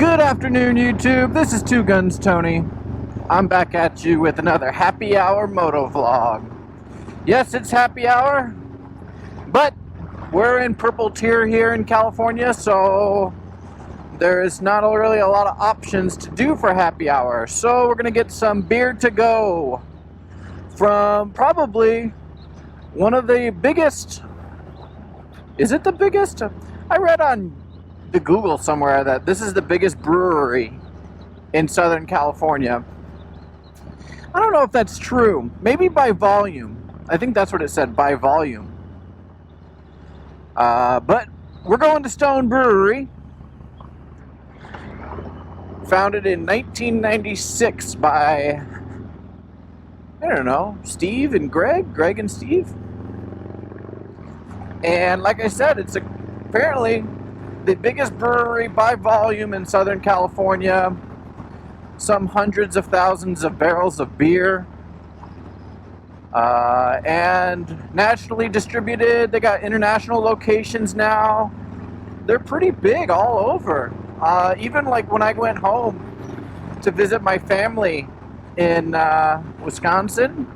Good afternoon, YouTube. This is Two Guns Tony. I'm back at you with another happy hour moto vlog. Yes, it's happy hour, but we're in Purple Tier here in California, so there's not really a lot of options to do for happy hour. So we're gonna get some beer to go from probably one of the biggest. Is it the biggest? I read on the Google somewhere that this is the biggest brewery in Southern California. I don't know if that's true. Maybe by volume. I think that's what it said, by volume. But we're going to Stone Brewery. Founded in 1996 by, I don't know, Steve and Greg and Steve. And like I said, it's apparently the biggest brewery by volume in Southern California. Some hundreds of thousands of barrels of beer. And nationally distributed. They got international locations now. They're pretty big all over. Even like when I went home to visit my family in Wisconsin,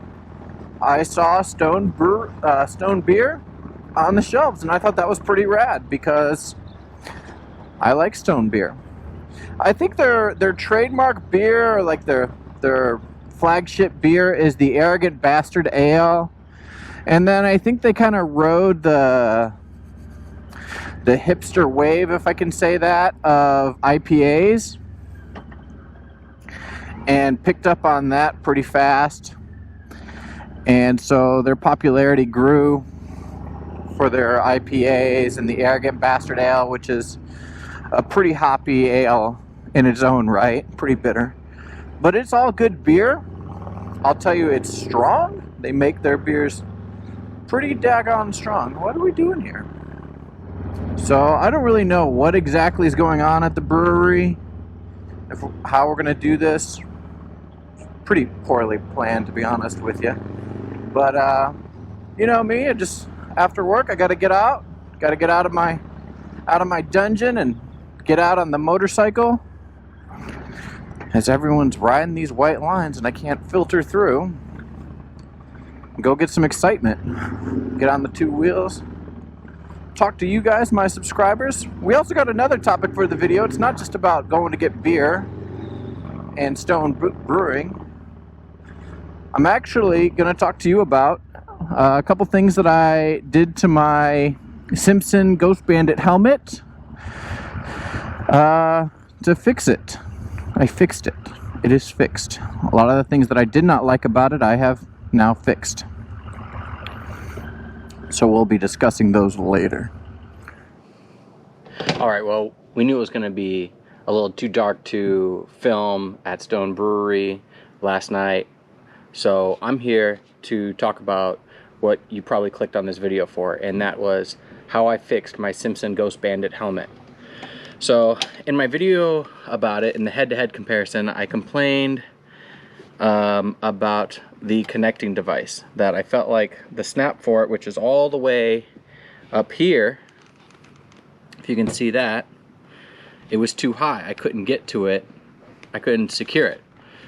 I saw Stone Beer on the shelves, and I thought that was pretty rad because I like Stone beer. I think their trademark beer, or like their flagship beer, is the Arrogant Bastard Ale, and then I think they kind of rode the hipster wave, if I can say that, of IPAs, and picked up on that pretty fast, and so their popularity grew for their IPAs and the Arrogant Bastard Ale, which is a pretty hoppy ale in its own right, pretty bitter, but it's all good beer. I'll tell you, it's strong. They make their beers pretty daggone strong. What are we doing here? So I don't really know what exactly is going on at the brewery, how we're gonna do this. Pretty poorly planned, to be honest with you, but you know me, I just, after work, I gotta get out of my dungeon and get out on the motorcycle, as everyone's riding these white lines and I can't filter through. Go get some excitement, get on the two wheels, talk to you guys, my subscribers. We also got another topic for the video. It's not just about going to get beer and Stone Brewing. I'm actually gonna talk to you about a couple things that I did to my SIMPSON Ghost Bandit helmet to fix it. I fixed it. It is fixed. A lot of the things that I did not like about it, I have now fixed. So we'll be discussing those later. Alright, well, we knew it was going to be a little too dark to film at Stone Brewery last night. So I'm here to talk about what you probably clicked on this video for, and that was how I fixed my SIMPSON Ghost Bandit helmet. So in my video about it, in the head-to-head comparison, I complained about the connecting device, that I felt like the snap for it, which is all the way up here, if you can see that, it was too high. I couldn't get to it. I couldn't secure it.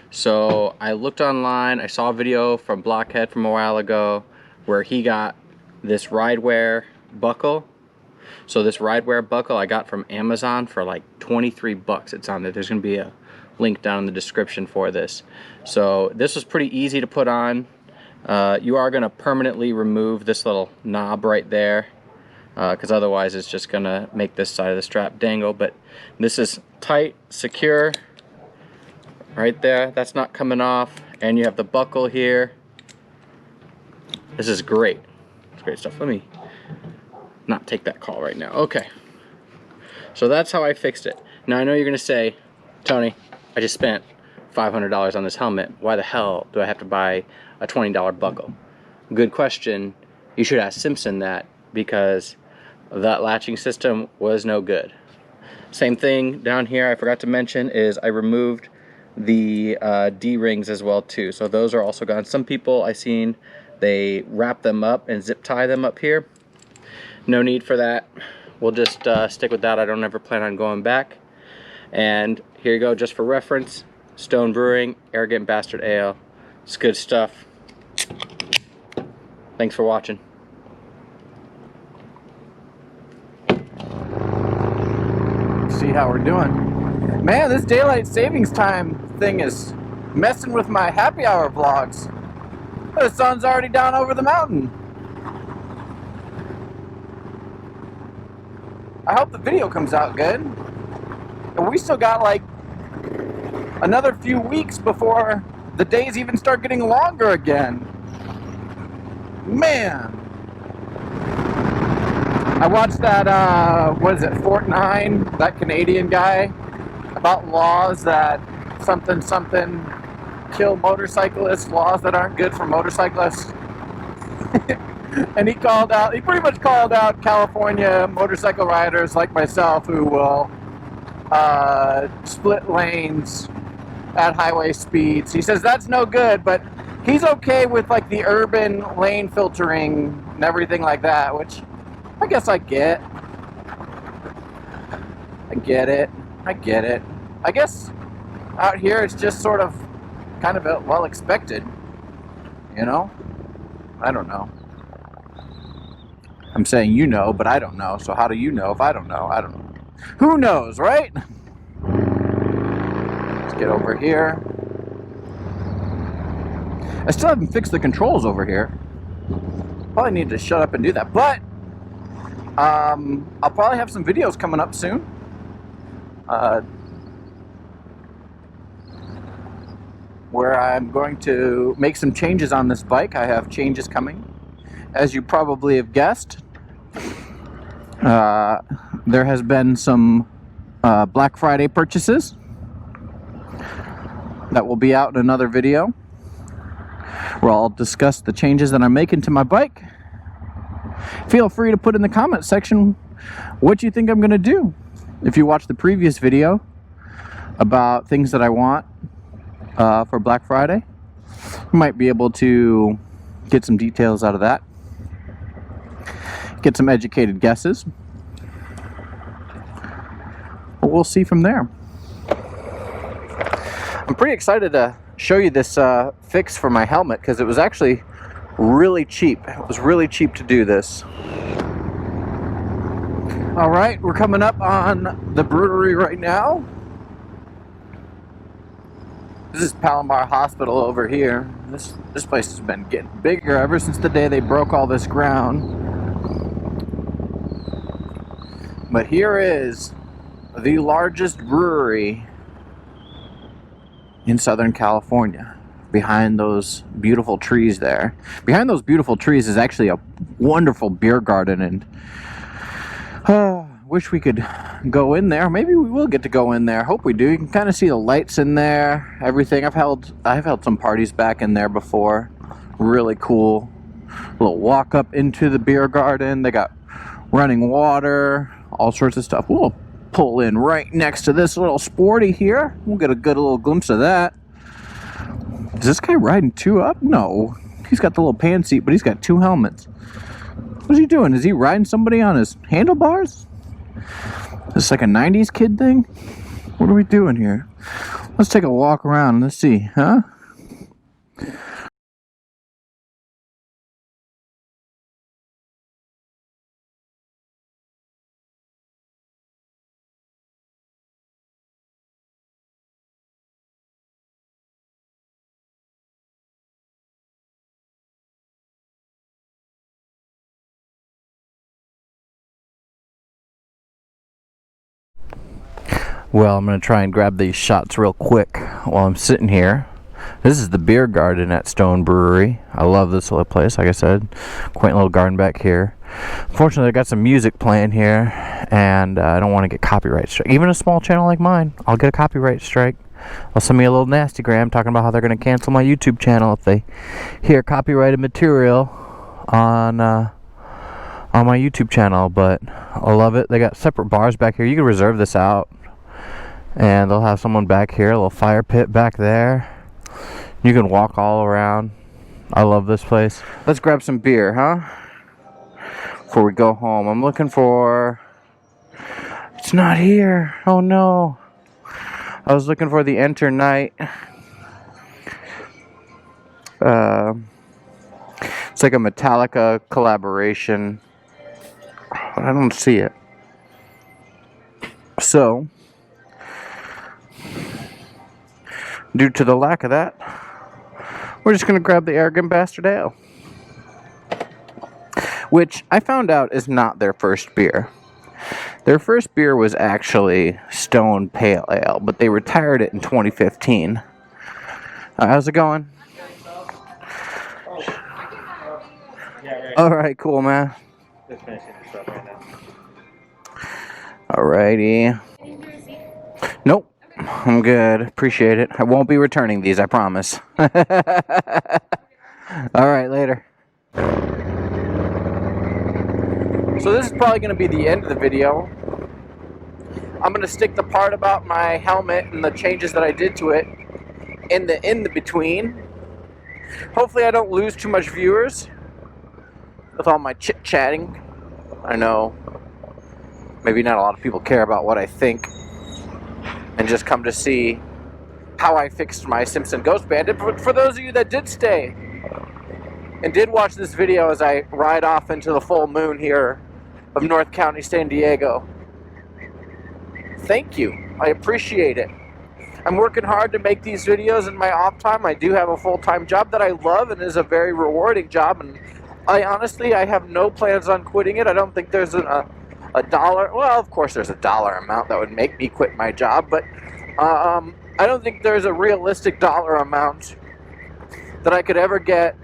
So I looked online. I saw a video from Blockhead from a while ago where he got this ride-wear buckle. So this ride-wear buckle I got from Amazon for like 23 bucks. It's on there. There's going to be a link down in the description for this. So this was pretty easy to put on. You are going to permanently remove this little knob right there, because otherwise it's just going to make this side of the strap dangle. But this is tight, secure right there. That's not coming off. And you have the buckle here. This is great. It's great stuff. Let me not take that call right now. Okay. So that's how I fixed it. Now I know you're going to say, Tony, I just spent $500 on this helmet. Why the hell do I have to buy a $20 buckle? Good question. You should ask SIMPSON that, because that latching system was no good. Same thing down here I forgot to mention is I removed the D-rings as well too. So those are also gone. Some people I've seen, they wrap them up and zip tie them up here. No need for that. We'll just stick with that. I don't ever plan on going back. And here you go, just for reference, Stone Brewing, Arrogant Bastard Ale. It's good stuff. Thanks for watching. See how we're doing. Man, this daylight savings time thing is messing with my happy hour vlogs. The sun's already down over the mountain. I hope the video comes out good. And we still got like another few weeks before the days even start getting longer again. Man. I watched that, what is it, Fort 9, that Canadian guy, about laws that something kill motorcyclists, laws that aren't good for motorcyclists. And he pretty much called out California motorcycle riders like myself who will split lanes at highway speeds. He says that's no good, but he's okay with like the urban lane filtering and everything like that, which I guess I get. I get it. I guess out here it's just sort of kind of well expected, you know? I don't know. I'm saying you know, but I don't know. So how do you know if I don't know? I don't know. Who knows, right? Let's get over here. I still haven't fixed the controls over here. Probably need to shut up and do that. But I'll probably have some videos coming up soon. Where I'm going to make some changes on this bike. I have changes coming. As you probably have guessed, there has been some Black Friday purchases that will be out in another video where I'll discuss the changes that I'm making to my bike. Feel free to put in the comment section what you think I'm going to do. If you watched the previous video about things that I want for Black Friday, you might be able to get some details out of that. Get some educated guesses. But we'll see from there. I'm pretty excited to show you this fix for my helmet because it was actually really cheap. It was really cheap to do this. Alright, we're coming up on the brewery right now. This is Palomar Hospital over here. This place has been getting bigger ever since the day they broke all this ground. But here is the largest brewery in Southern California. Behind those beautiful trees there. Behind those beautiful trees is actually a wonderful beer garden, and wish we could go in there. Maybe we will get to go in there. Hope we do. You can kind of see the lights in there, everything. I've held some parties back in there before. Really cool. Little walk up into the beer garden. They got running water, all sorts of stuff. We'll pull in right next to this little sporty here. We'll get a good little glimpse of that. Is this guy riding two up? No. He's got the little pan seat, but he's got two helmets. What's he doing? Is he riding somebody on his handlebars? Is this like a 90s kid thing? What are we doing here? Let's take a walk around. Let's see, huh? Well, I'm going to try and grab these shots real quick while I'm sitting here. This is the beer garden at Stone Brewery. I love this little place, like I said. Quaint little garden back here. Unfortunately, I got some music playing here, and I don't want to get copyright strike. Even a small channel like mine, I'll get a copyright strike. They'll send me a little nastygram talking about how they're going to cancel my YouTube channel if they hear copyrighted material on my YouTube channel. But I love it. They got separate bars back here. You can reserve this out. And they'll have someone back here, a little fire pit back there. You can walk all around. I love this place. Let's grab some beer, huh? Before we go home. I'm looking for... It's not here. Oh no. I was looking for the Enter Night. It's like a Metallica collaboration, but I don't see it. So, due to the lack of that, we're just going to grab the Arrogant Bastard Ale, which I found out is not their first beer. Their first beer was actually Stone Pale Ale, but they retired it in 2015. How's it going? Alright, cool, man. Just finishing this up right now. Alrighty. Nope. I'm good. Appreciate it. I won't be returning these, I promise. Alright, later. So this is probably going to be the end of the video. I'm going to stick the part about my helmet and the changes that I did to it in the between. Hopefully I don't lose too much viewers with all my chit-chatting. I know maybe not a lot of people care about what I think and just come to see how I fixed my Simpson Ghost Bandit. But for those of you that did stay and did watch this video as I ride off into the full moon here of North County, San Diego, thank you. I appreciate it. I'm working hard to make these videos in my off time. I do have a full-time job that I love and is a very rewarding job, and I have no plans on quitting it. I don't think there's a dollar, well, of course there's a dollar amount that would make me quit my job, but I don't think there's a realistic dollar amount that I could ever get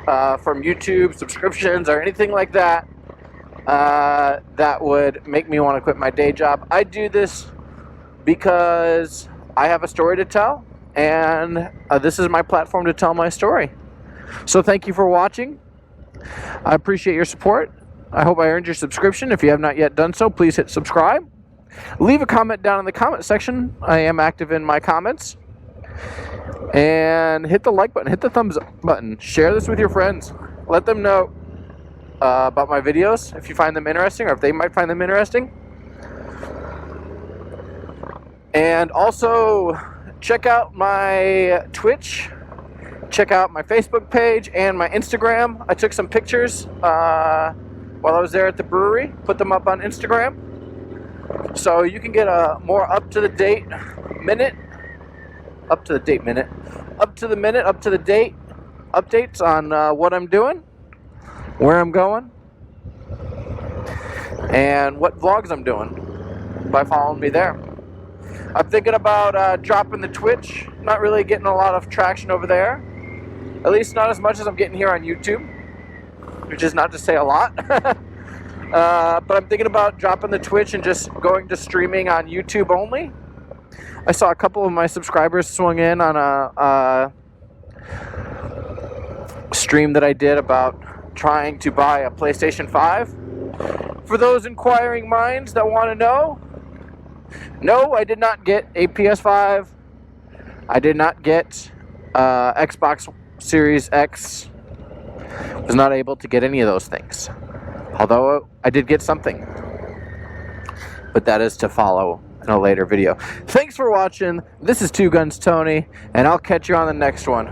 from YouTube subscriptions or anything like that that would make me want to quit my day job. I do this because I have a story to tell, and this is my platform to tell my story. So thank you for watching. I appreciate your support. I hope I earned your subscription. If you have not yet done so, please hit subscribe. Leave a comment down in the comment section. I am active in my comments. And hit the like button, hit the thumbs up button. Share this with your friends. Let them know about my videos if you find them interesting, or if they might find them interesting. And also check out my Twitch. Check out my Facebook page and my Instagram. I took some pictures while I was there at the brewery. Put them up on Instagram. So you can get a more up-to-the-date minute. Up-to-the-date updates on what I'm doing, where I'm going, and what vlogs I'm doing by following me there. I'm thinking about dropping the Twitch. Not really getting a lot of traction over there. At least not as much as I'm getting here on YouTube, which is not to say a lot. But I'm thinking about dropping the Twitch and just going to streaming on YouTube only. I saw a couple of my subscribers swung in on a stream that I did about trying to buy a PlayStation 5. For those inquiring minds that want to know, no, I did not get a PS5. I did not get Xbox Series X. Was not able to get any of those things. Although I did get something. But that is to follow in a later video. Thanks for watching. This is Two Guns Tony, and I'll catch you on the next one.